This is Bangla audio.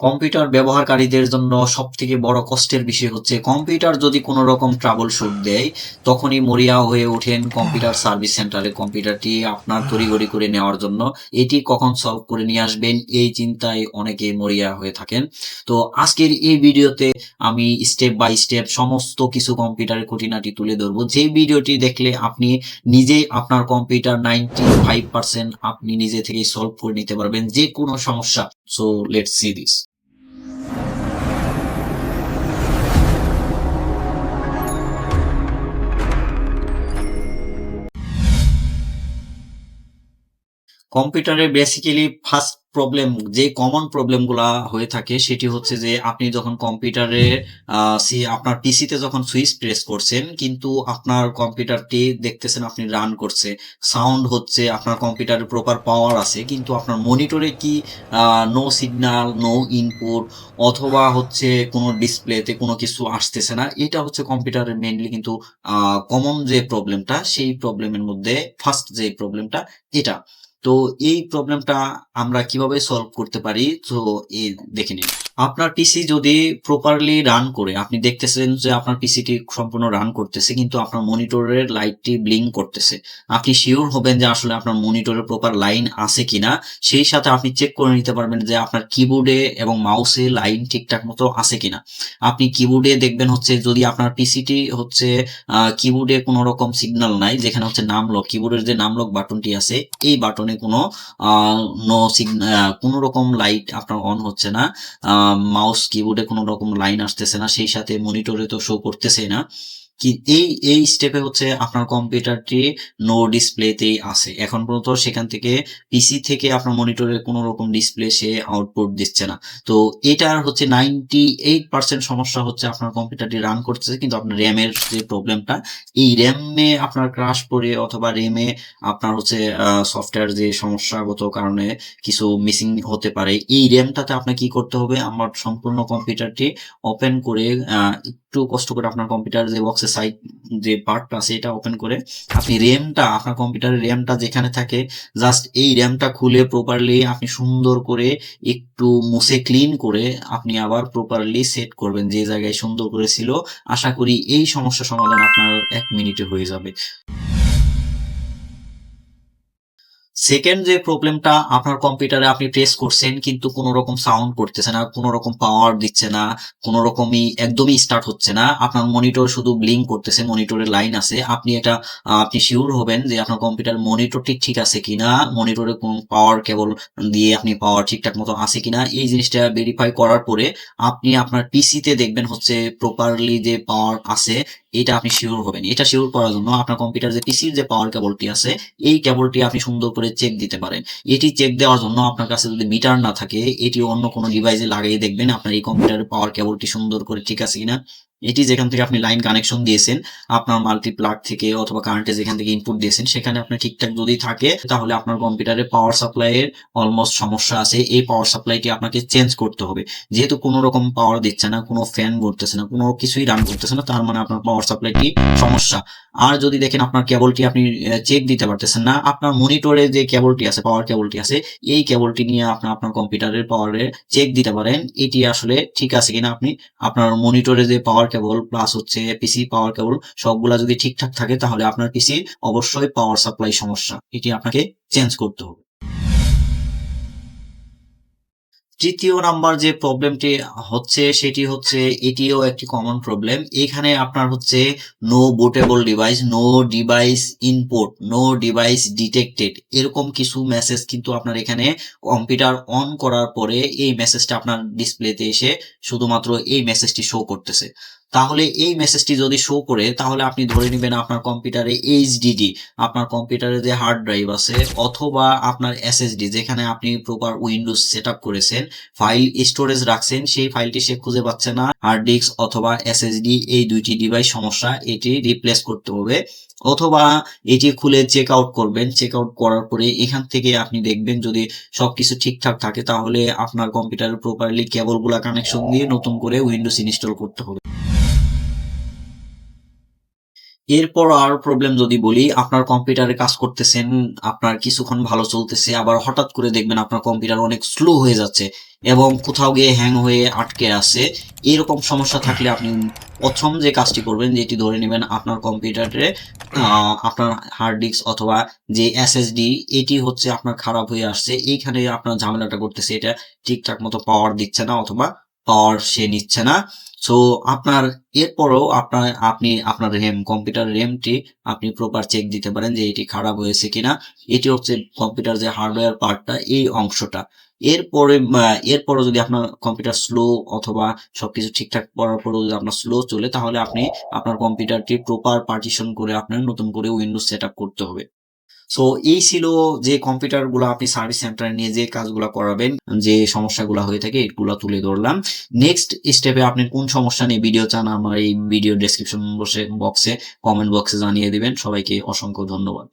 কম্পিউটার ব্যবহারকারীদের জন্য সবথেকে বড় কষ্টের বিষয় হচ্ছে কম্পিউটার যদি কোনো রকম ট্রাবল শুট দেয়, তখনই মরিয়া হয়ে ওঠেন কম্পিউটার সার্ভিস সেন্টারে কম্পিউটারটি আপনার তড়িঘড়ি করে নেওয়ার জন্য। এটি কখন সলভ করে নিয়ে আসবেন এই চিন্তায় অনেকে মরিয়া হয়ে থাকেন। তো আজকের এই ভিডিওতে আমি স্টেপ বাই স্টেপ সমস্ত কিছু কম্পিউটারের খুঁটিনাটি তুলে ধরবো। যে ভিডিওটি দেখলে আপনি নিজেই আপনার কম্পিউটার 95% আপনি নিজে থেকেই সলভ করে নিতে পারবেন যে কোনো সমস্যা। So let's see this. কম্পিউটারে বেসিক্যালি ফার্স্ট প্রবলেম যে কমন প্রবলেমগুলা হয়ে থাকে সেটি হচ্ছে যে আপনি যখন কম্পিউটারে আপনার পিসিতে যখন সুইচ প্রেস করছেন কিন্তু আপনার কম্পিউটারটি দেখতেছেন আপনি রান করছে, সাউন্ড হচ্ছে, আপনার কম্পিউটারে প্রপার পাওয়ার আছে কিন্তু আপনার মনিটরে কি নো সিগন্যাল, নো ইনপুট, অথবা হচ্ছে কোনো ডিসপ্লেতে কোনো কিছু আসতেছে না। এটা হচ্ছে কম্পিউটারের মেইনলি কিন্তু কমন যে প্রবলেমটা, সেই প্রবলেমের মধ্যে ফার্স্ট যে প্রবলেমটা এটা। তো এই প্রবলেমটা আমরা কিভাবে সলভ করতে পারি, তো এই দেখে নিন। আপনার পিসি যদি প্রপারলি রান করে, আপনি দেখতেছেন যে আপনার পিসিটি সম্পূর্ণ রান করতেছে কিন্তু আপনার মনিটরের লাইটটি ব্লিঙ্ক করতেছে, আপনি শিওর হবেন যে আসলে আপনার মনিটরে প্রপার লাইন আছে কিনা। সেই সাথে আপনি চেক করে নিতে পারবেন যে আপনার কিবোর্ডে এবং মাউসে লাইন ঠিকঠাক মতো আছে কিনা। আপনি কিবোর্ডে দেখবেন হচ্ছে যদি আপনার পিসিটি হচ্ছে কিবোর্ডে কোনো রকম সিগন্যাল নাই, যেখানে হচ্ছে নামলক, কিবোর্ডের যে নামলক বাটনটি আছে এই বাটনে কোনো নো সিগন্যাল, কোনো রকম লাইট আপনার অন হচ্ছে না, মাউস কিবোর্ডে কোনো রকম লাইন আসতেছে না, সেই সাথে মনিটরে তো শো করতেছে না কি। এই স্টেপে হচ্ছে আপনার কম্পিউটারটি নো ডিসপ্লেতেই আছে এখন পর্যন্ত, সেখান থেকে পিসি থেকে আপনার মনিটরে কোনো রকম ডিসপ্লে সে আউটপুট দিচ্ছে না। তো এটার হচ্ছে 98% সমস্যা হচ্ছে আপনার কম্পিউটারটি রান করতেছে কিন্তু আপনার র্যামের যে প্রবলেমটা, এই র্যামে আপনার ক্রাশ পড়ে অথবা র্যামে আপনার হচ্ছে সফটওয়্যার যে সমস্যাগত কারণে কিছু মিসিং হতে পারে। এই র্যামটাতে আপনার কি করতে হবে, আমার সম্পূর্ণ কম্পিউটারটি ওপেন করে একটু কষ্ট করে আপনার কম্পিউটার যে বক্সের সাইড যে পার্টটা আছে এটা ওপেন করে আপনি র্যামটা, আপনার কম্পিউটারের র্যামটা যেখানে থাকে জাস্ট এই র্যামটা খুলে প্রপারলি আপনি সুন্দর করে একটু মুছে ক্লিন করে আপনি আবার প্রপারলি সেট করবেন যে জায়গায় সুন্দর করে ছিল। আশা করি এই সমস্যা সমাধান আপনার 1 মিনিটে হয়ে যাবে। সেকেন্ড যে প্রবলেমটা, আপনার কম্পিউটারে আপনি প্রেস করছেন কিন্তু কোনো রকম সাউন্ড করতেছে না, কোনো রকম পাওয়ার দিচ্ছে না, কোনো রকমই একদমই স্টার্ট হচ্ছে না, আপনার মনিটর শুধু ব্লিঙ্ক করতেছে, মনিটরের লাইন আছে। আপনি এটা আপনি শিওর হবেন যে আপনার কম্পিউটার মনিটরটি ঠিক আছে কিনা, মনিটরে কোন পাওয়ার কেবল দিয়ে আপনি পাওয়ার ঠিকঠাক মতো আছে কিনা। এই জিনিসটা ভেরিফাই করার পরে আপনি আপনার পিসিতে দেখবেন হচ্ছে প্রপারলি যে পাওয়ার আছে, এটা আপনি শিওর হবেন। এটা শিওর করার জন্য আপনার কম্পিউটার যে পিসির যে পাওয়ার কেবলটি আছে এই কেবলটি আপনি সুন্দর করে চেক দিতে পারেন। এটি চেক দেওয়ার জন্য আপনার কাছে যদি মিটার না থাকে, এটি অন্য কোনো ডিভাইসে লাগিয়ে দেখবেন আপনার এই কম্পিউটারের পাওয়ার কেবলটি সুন্দর করে ঠিক আছে কিনা। এটি যেখান থেকে আপনি লাইন কানেকশন দিয়েছেন, আপনার মাল্টি প্লাগ থেকে অথবা কারেন্টে যেখান থেকে ইনপুট দিয়েছেন সেখানে আপনার ঠিকঠাক যদি থাকে তাহলে আপনার কম্পিউটারে পাওয়ার সাপ্লাইয়ের অলমোস্ট সমস্যা আছে। এই পাওয়ার সাপ্লাইটি আপনাকে চেঞ্জ করতে হবে। যেহেতু কোনো রকম পাওয়ার দিচ্ছে না, কোনো ফ্যান ঘুরতেছে না, কোনো কিছুই রান করতেছে না, তার মানে আপনার পাওয়ার সাপ্লাইটি সমস্যা। আর যদি দেখেন আপনার কেবলটি আপনি চেক দিতে পারতেছেন না, আপনার মনিটরে যে কেবলটি আছে, পাওয়ার কেবলটি আছে, এই কেবলটি নিয়ে আপনি আপনার কম্পিউটারের পাওয়ারে চেক দিতে পারেন এটি আসলে ঠিক আছে কিনা। আপনি আপনার মনিটরে যে পাওয়ার কেবল প্লাস হচ্ছে পিসি পাওয়ার কেবল সবগুলা যদি ঠিকঠাক থাকে তাহলে আপনার পিসি অবশ্যই পাওয়ার সাপ্লাই সমস্যা, এটি আপনাকে চেঞ্জ করতে হবে। তৃতীয় নাম্বার যে প্রবলেমটি হচ্ছে সেটি হচ্ছে, এটিও একটি কমন প্রবলেম। এখানে আপনার হচ্ছে no bootable device, no device input, no device detected, এরকম কিছু মেসেজ কিন্তু আপনার এখানে কম্পিউটার অন করার পরে এই মেসেজটা আপনার ডিসপ্লেতে এসে শুধুমাত্র এই মেসেজটি শো করতেছে। তাহলে এই মেসেজটি যদি শো করে তাহলে আপনি ধরে নেবেন আপনার কম্পিউটারে এইচডিডি, আপনার কম্পিউটারে যে হার্ড ড্রাইভ আছে অথবা আপনার এসএসডি যেখানে আপনি প্রপার উইন্ডোজ সেট আপ করেছেন, ফাইল স্টোরেজ রাখছেন, সেই ফাইলটি সে খুঁজে পাচ্ছে না। হার্ড ডিস্ক অথবা এসএসডি এই দুইটি ডিভাইস সমস্যা, এটি রিপ্লেস করতে হবে। অথবা এটি খুলে চেক আউট করবেন, চেক আউট করার পরে এখান থেকে আপনি দেখবেন যদি সবকিছু ঠিকঠাক থাকে তাহলে আপনার কম্পিউটারে প্রপারলি কেবলগুলা কানেকশন দিয়ে নতুন করে উইন্ডোজ ইনস্টল করতে হবে। এরপর আর প্রবলেম যদি বলি, আপনার কম্পিউটারে কাজ করতেছেন, আপনার কিছুক্ষণ ভালো চলতেছে, আবার হঠাৎ করে দেখবেন আপনার কম্পিউটার অনেক স্লো হয়ে যাচ্ছে এবং কোথাও গিয়ে হ্যাং হয়ে আটকে আছে। এরকম সমস্যা থাকলে আপনি ১ম যে কাজটি করবেন, যেটি ধরে নিবেন আপনার কম্পিউটারে আ আপনার হার্ড ডিস্ক অথবা যে SSD এটি হচ্ছে আপনার খারাপ হয়ে আসছে। এইখানে আপনার ঝামেলাটা করতেছে। এটা ঠিকঠাক মতো পাওয়ার দিচ্ছে না অথবা পাওয়ার সে নিচ্ছে না। সো আপনার এরপরও আপনি আপনার কম্পিউটার র্যামটি আপনি প্রপার চেক দিতে পারেন যে এটি খারাপ হয়েছে কিনা। এটি হচ্ছে কম্পিউটার যে হার্ডওয়্যার পার্টটা এই অংশটা। এরপরে এরপরও যদি আপনার কম্পিউটার স্লো অথবা সবকিছু ঠিকঠাক করার পরেও যদি আপনার স্লো চলে তাহলে আপনি আপনার কম্পিউটারটি প্রপার পার্টিশন করে আপনার নতুন করে উইন্ডোজ সেটআপ করতে হবে। সো এই ছিল যে কম্পিউটারগুলা আপনি সার্ভিস সেন্টারে নিয়ে যে কাজগুলা করাবেন, যে সমস্যাগুলা হয়ে থাকে এগুলা তুলে ধরলাম। নেক্সট স্টেপে আপনি কোন সমস্যা নিয়ে ভিডিও চান আমার এই ভিডিও ডেসক্রিপশন বক্সে কমেন্ট বক্সে জানিয়ে দিবেন। সবাইকে অসংখ্য ধন্যবাদ।